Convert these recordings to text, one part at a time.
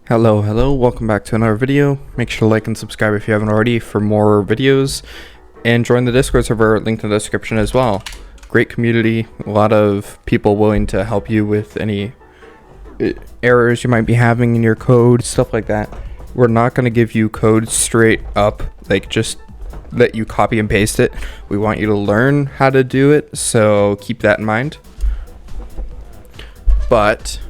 Hello, welcome back to another video. Make sure to like and subscribe if you haven't already for more videos, and join the Discord server, linked in the description as well. Great community, a lot of people willing to help you with any errors you might be having in your code, stuff like that. We're not going to give you code straight up, like just let you copy and paste it. We want you to learn how to do it, so keep that in mind. But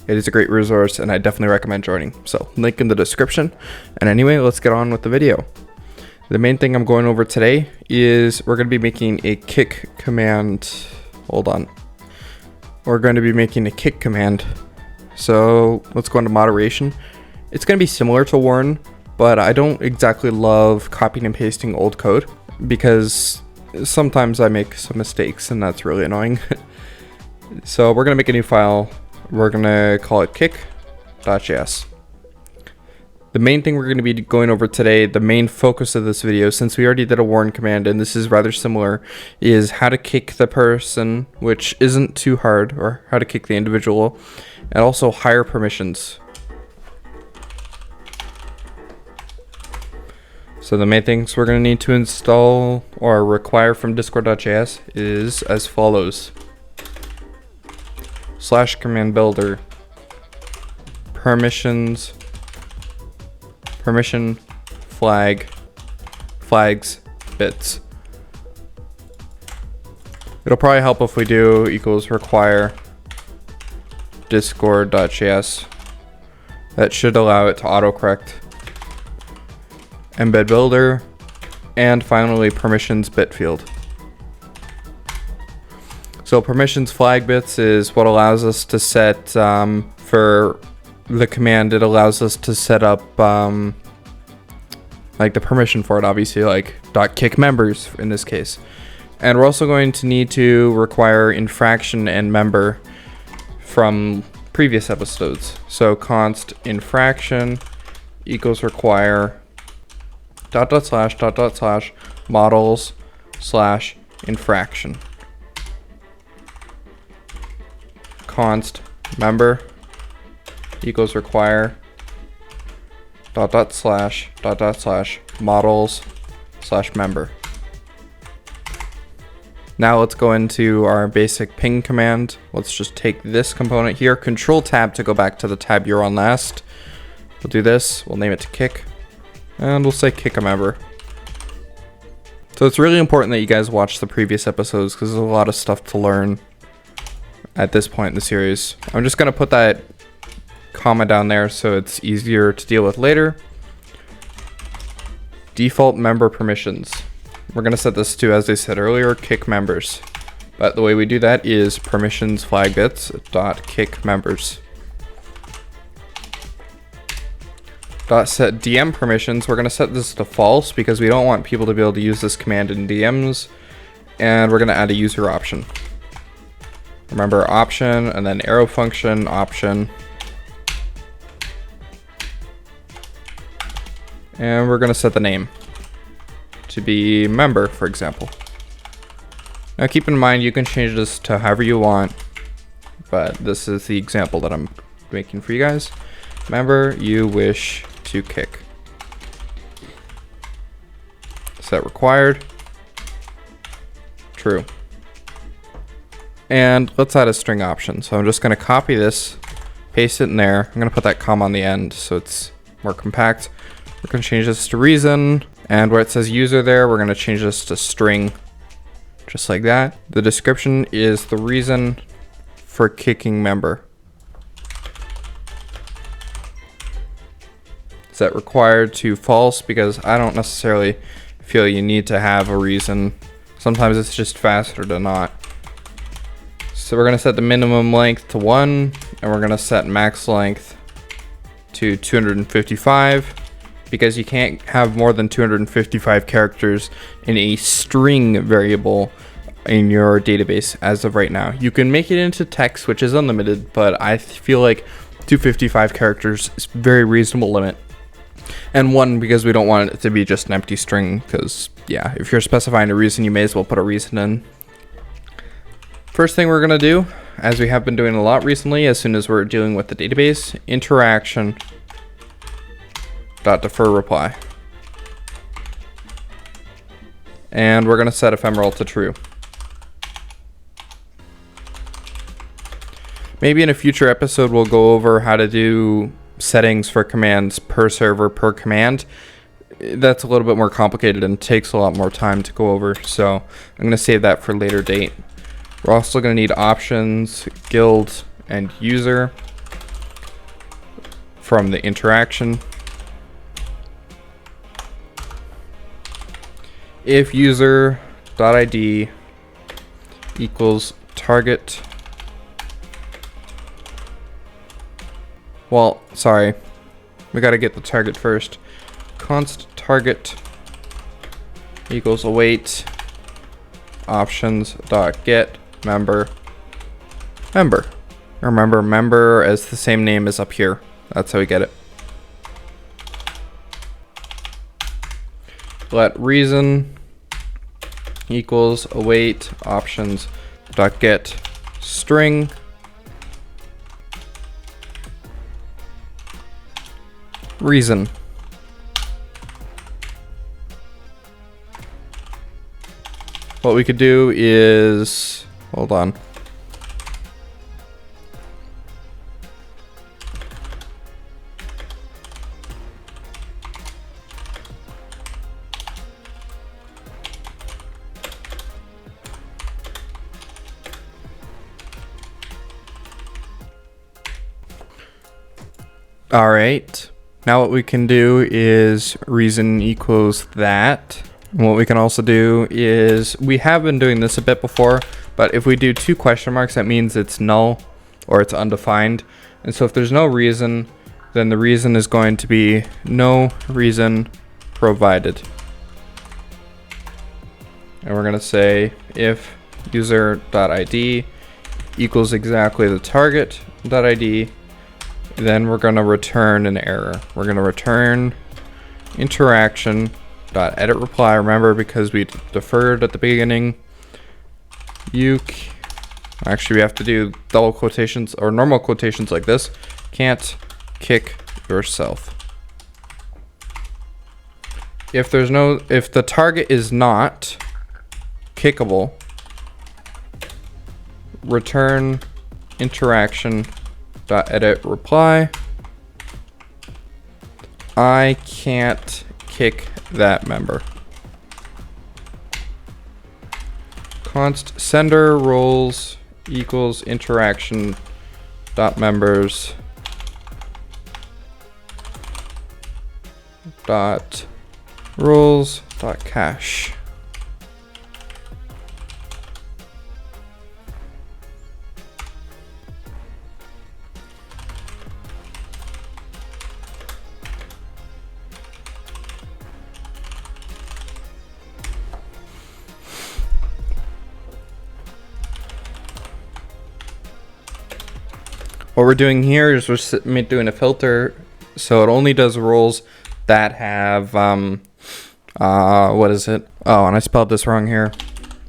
it is a great resource and I definitely recommend joining. So link in the description. And anyway, let's get on with the video. The main thing I'm going over today is we're going to be making a kick command. Hold on. We're going to be making a kick command. So let's go into moderation. It's going to be similar to Warn, but I don't exactly love copying and pasting old code because sometimes I make some mistakes and that's really annoying. So we're going to make a new file. We're going to call it kick.js. The main thing we're going to be going over today, the main focus of this video, since we already did a warn command and this is rather similar, is how to kick the person, which isn't too hard, or how to kick the individual, and also higher permissions. So the main things we're going to need to install or require from discord.js is as follows. /command builder, permissions, permission flags, bits. It'll probably help if we do equals require discord.js. That should allow it to autocorrect. Embed builder, and finally permissions bit field. So permissions flag bits is what allows us to set, for the command, it allows us to set up like the permission for it, obviously, like .kick members in this case. And we're also going to need to require infraction and member from previous episodes. So const infraction equals require // models / infraction. Const member equals require // models / member. Now let's go into our basic ping command. Let's just take this component here, Control Tab to go back to the tab you're on last. We'll do this, we'll name it to kick, and we'll say kick a member. So it's really important that you guys watch the previous episodes because there's a lot of stuff to learn at this point in the series. I'm just going to put that comma down there so it's easier to deal with later. Default member permissions. We're going to set this to, as I said earlier, kick members. But the way we do that is permissions flag bits .kick members. .set DM permissions. We're going to set this to false because we don't want people to be able to use this command in DMs. And we're going to add a user option. Remember, option and then arrow function option. And we're going to set the name to be member, for example. Now keep in mind you can change this to however you want, but this is the example that I'm making for you guys. Member you wish to kick. Set required. True. And let's add a string option. So I'm just going to copy this, paste it in there. I'm going to put that comma on the end so it's more compact. We're going to change this to reason. And where it says user there, we're going to change this to string, just like that. The description is the reason for kicking member. Set required to false because I don't necessarily feel you need to have a reason. Sometimes it's just faster to not. So we're going to set the minimum length to 1, and we're going to set max length to 255 because you can't have more than 255 characters in a string variable in your database as of right now. You can make it into text, which is unlimited, but I feel like 255 characters is a very reasonable limit. And 1 because we don't want it to be just an empty string because, yeah, if you're specifying a reason, you may as well put a reason in. First thing we're going to do, as we have been doing a lot recently, as soon as we're dealing with the database, interaction dot defer reply. And we're going to set ephemeral to true. Maybe in a future episode, we'll go over how to do settings for commands per server per command. That's a little bit more complicated and takes a lot more time to go over. So I'm going to save that for a later date. We're also going to need options, guild, and user from the interaction. If user.id equals target. Well, sorry. We got to get the target first. Const target equals await options dot get member. Remember, member as the same name as up here. That's how we get it. Let reason equals await options dot get string reason. What we could do is, hold on. All right. Now what we can do is reason equals that. And what we can also do is, we have been doing this a bit before, but if we do 2 question marks, that means it's null or it's undefined. And so if there's no reason, then the reason is going to be no reason provided. And we're going to say if user.id equals exactly the target.id, then we're going to return an error. We're going to return interaction dot edit reply. Remember, because we deferred at the beginning, actually we have to do double quotations or normal quotations like this. Can't kick yourself. If the target is not kickable, return interaction dot edit reply. I can't kick that member. Const sender roles equals interaction dot members dot roles dot cache. What we're doing here is we're doing a filter, so it only does roles that have, what is it? Oh, and I spelled this wrong here.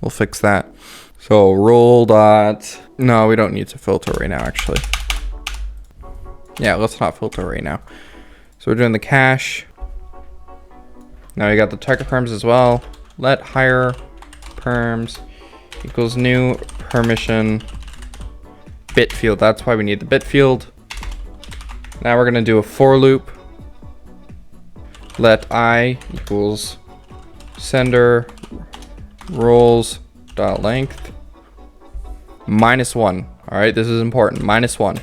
We'll fix that. So role dot, no, we don't need to filter right now, actually. Yeah, let's not filter right now. So we're doing the cache. Now we got the target perms as well. Let higher perms equals new permission bit field. That's why we need the bit field. Now we're going to do a for loop. Let I equals sender roles dot length -1. All right, this is important. -1.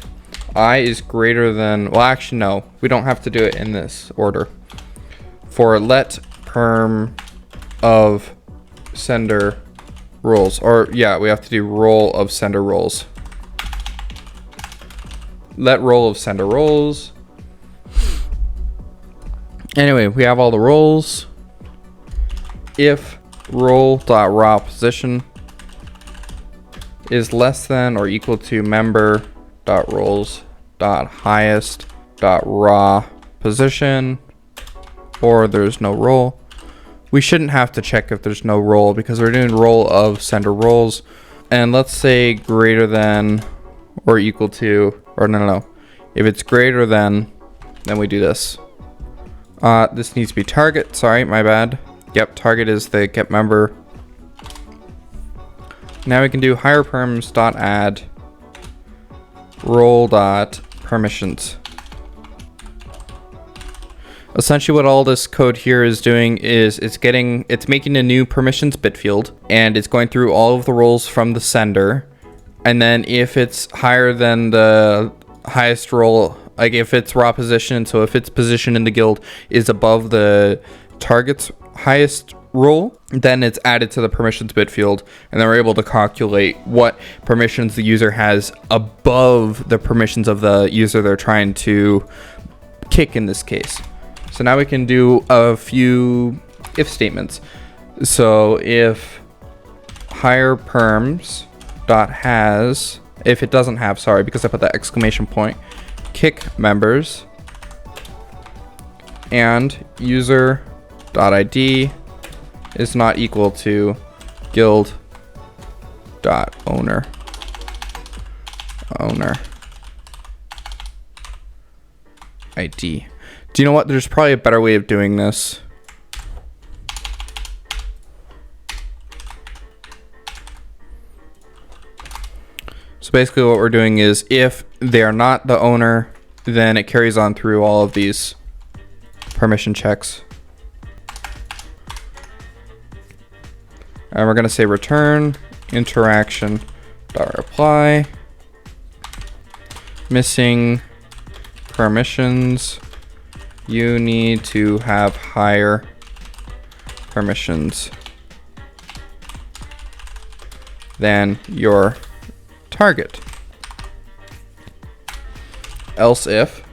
I is greater than, well, actually, no, we don't have to do it in this order. For let perm of sender roles, or yeah, we have to do role of sender roles. Let role of sender roles. Anyway, we have all the roles. If role.raw position is less than or equal to member.roles.highest.raw position, or there's no role. We shouldn't have to check if there's no role because we're doing role of sender roles. And let's say greater than or equal to, or no. If it's greater than, then we do this. This needs to be target. Sorry, my bad. Yep, target is the get member. Now we can do higher perms dot add role dot permissions. Essentially what all this code here is doing is it's making a new permissions bit field, and it's going through all of the roles from the sender. And then if it's higher than the highest role, like if its raw position, so if its position in the guild is above the target's highest role, then it's added to the permissions bit field, and then we're able to calculate what permissions the user has above the permissions of the user they're trying to kick in this case. So now we can do a few if statements. So if higher perms dot has, if it doesn't have, sorry, because I put that exclamation point, kick members, and user dot ID is not equal to guild dot owner ID. Do you know what? There's probably a better way of doing this. So basically what we're doing is if they're not the owner, then it carries on through all of these permission checks. And we're going to say return interaction dot reply missing permissions. You need to have higher permissions than your target. Else if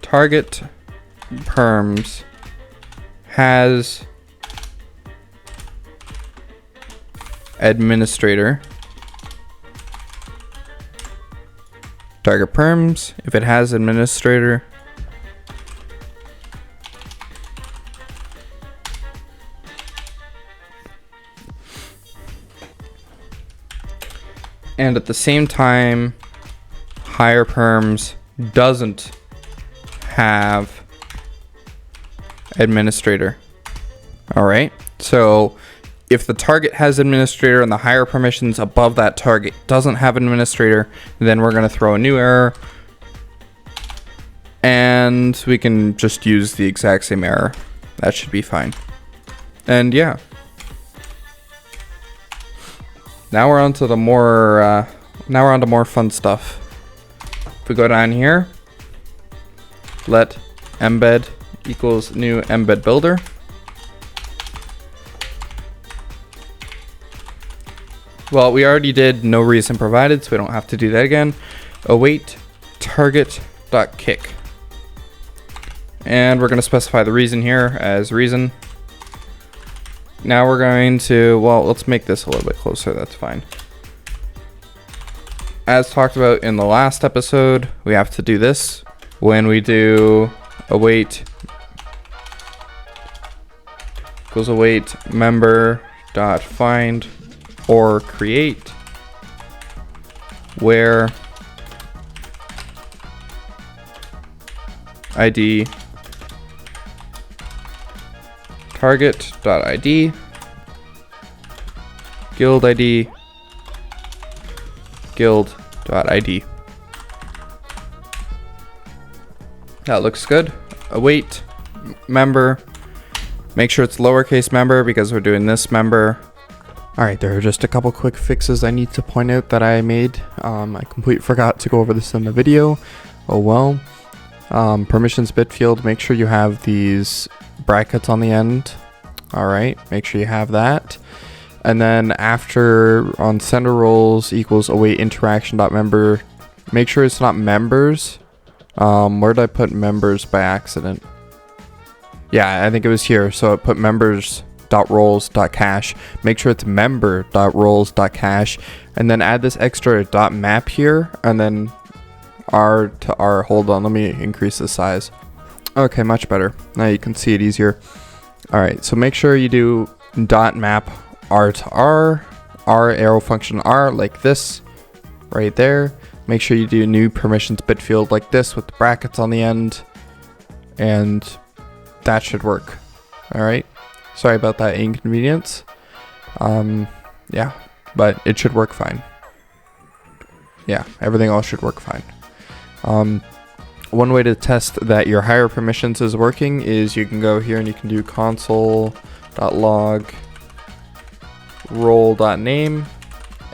target perms has administrator, target perms, if it has administrator, and at the same time higher perms doesn't have administrator. All right, so if the target has administrator and the higher permissions above that target doesn't have administrator, then we're going to throw a new error, and we can just use the exact same error. That should be fine. And yeah, now we're on to the more more fun stuff. If we go down here, let embed equals new embed builder. Well, we already did no reason provided, so we don't have to do that again. Await target.kick. And we're going to specify the reason here as reason. Now we're going to, well, let's make this a little bit closer. That's fine. As talked about in the last episode, we have to do this when we do await equals await member dot find or create where ID target.id guild ID guild.id. That looks good. Await member, make sure it's lowercase member because we're doing this member. All right, there are just a couple quick fixes I need to point out that I made. I completely forgot to go over this in the video. Oh well. Permissions bit field, make sure you have these brackets on the end. All right, make sure you have that. And then after on sender roles equals await interaction.member, make sure it's not members. Where did I put members by accident? Yeah, I think it was here. So I put members.roles.cache. Make sure it's member.roles.cache, and then add this extra .map here, and then R to R. Hold on, let me increase the size. Okay, much better. Now you can see it easier. All right, so make sure you do .map R to R, R, arrow function R, like this, right there. Make sure you do new permissions bit field like this with the brackets on the end, and that should work. All right. Sorry about that inconvenience. Yeah, but it should work fine. Yeah, everything else should work fine. One way to test that your higher permissions is working is you can go here and you can do console.log role.name,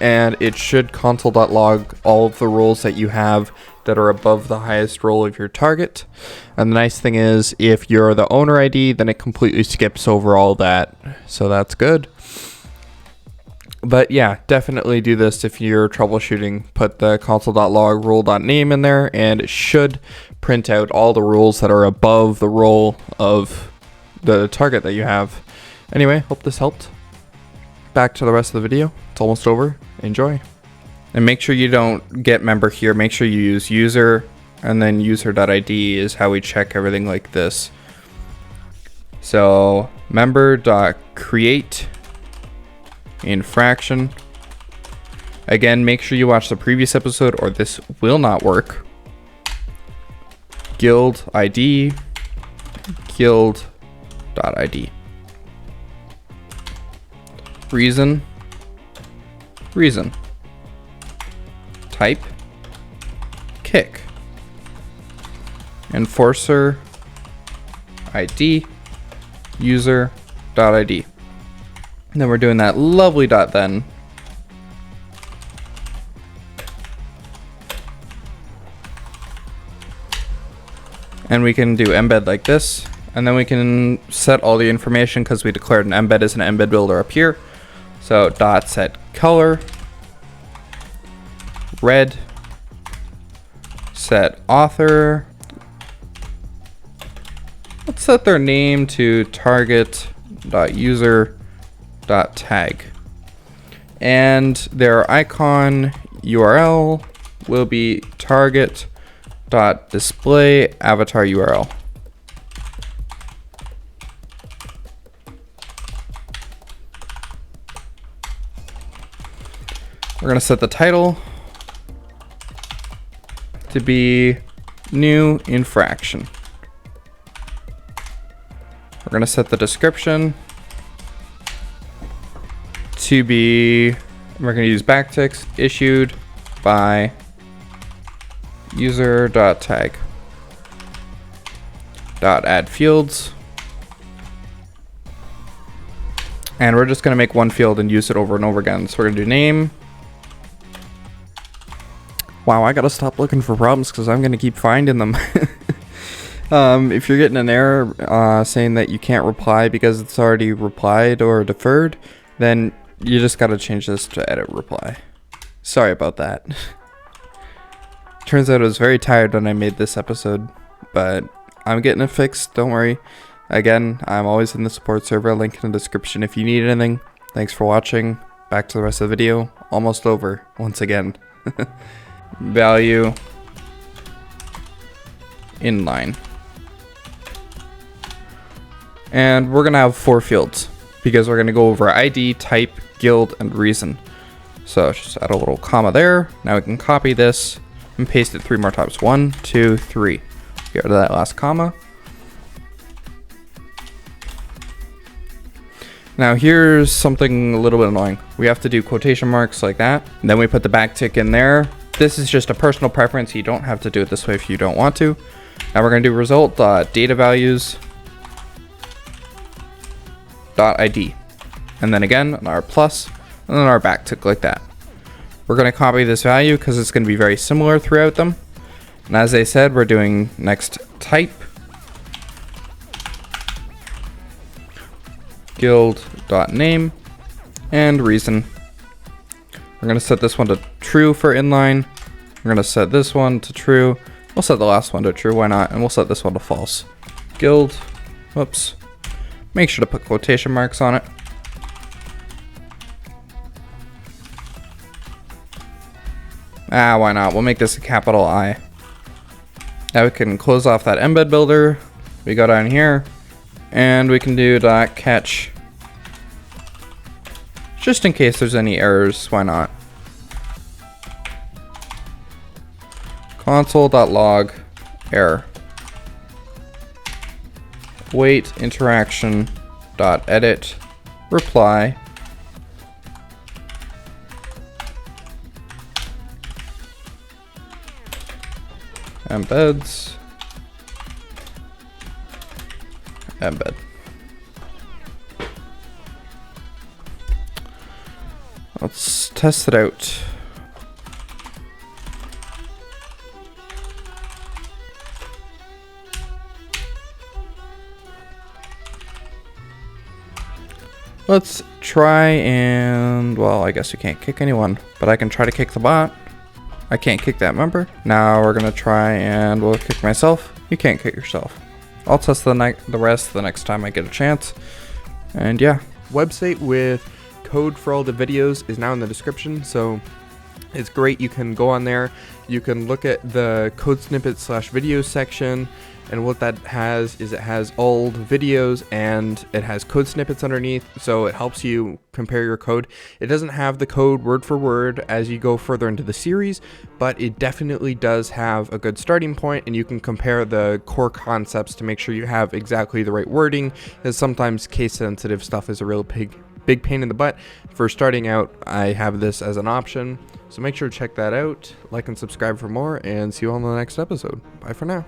and it should console.log all of the roles that you have that are above the highest role of your target. And the nice thing is, if you're the owner ID, then it completely skips over all that, so that's good. But yeah, definitely do this if you're troubleshooting. Put the console.log role.name in there, and it should print out all the roles that are above the role of the target that you have. Anyway, hope this helped. Back to the rest of the video. It's almost over. Enjoy. And make sure you don't get member here. Make sure you use user, and then user.id is how we check everything like this. So member.create infraction. Again, make sure you watch the previous episode or this will not work. Guild ID, guild.id. Reason. Type. Kick. Enforcer. ID. User.id. And then we're doing that lovely dot then. And we can do embed like this. And then we can set all the information because we declared an embed as an embed builder up here. So dot set color, red, set author. Let's set their name to target.user.tag. And their icon URL will be target.display avatar URL. We're going to set the title to be new infraction. We're going to set the description to be, we're going to use backticks issued by user.tag. Add fields. And we're just going to make one field and use it over and over again. So we're going to do name. Wow, I gotta stop looking for problems because I'm gonna keep finding them. If you're getting an error saying that you can't reply because it's already replied or deferred, then you just gotta change this to edit reply. Sorry about that. Turns out I was very tired when I made this episode, but I'm getting it fixed, don't worry. Again, I'm always in the support server, link in the description if you need anything. Thanks for watching. Back to the rest of the video. Almost over, once again. Value inline. And we're gonna have 4 fields because we're gonna go over ID, type, guild, and reason. So just add a little comma there. Now we can copy this and paste it 3 more times. 1, 2, 3. Get rid of that last comma. Now here's something a little bit annoying. We have to do quotation marks like that. And then we put the backtick in there. This is just a personal preference. You don't have to do it this way if you don't want to. Now we're going to do result.data values .id. And then again, an R plus, and then our backtick like that. We're going to copy this value because it's going to be very similar throughout them. And as I said, we're doing next type. Guild.name and reason. We're going to set this one to true for inline. We're going to set this one to true. We'll set the last one to true, why not? And we'll set this one to false. Guild, whoops. Make sure to put quotation marks on it. Why not? We'll make this a capital I. Now we can close off that embed builder. We go down here and we can do .catch just in case there's any errors. Why not? Console.log error. Wait interaction dot edit reply embeds embed. Let's test it out. Let's try and, well, I guess we can't kick anyone, but I can try to kick the bot. I can't kick that member. Now we're gonna try and we'll kick myself. You can't kick yourself. I'll test the rest the next time I get a chance. And yeah, website with code for all the videos is now in the description, so it's great. You can go on there, you can look at the code snippet / video section, and what that has is it has old videos and it has code snippets underneath, so it helps you compare your code. It doesn't have the code word for word as you go further into the series, but it definitely does have a good starting point, and you can compare the core concepts to make sure you have exactly the right wording, because sometimes case sensitive stuff is a real big pain in the butt. For starting out, I have this as an option, so make sure to check that out, like and subscribe for more, and see you on the next episode. Bye for now.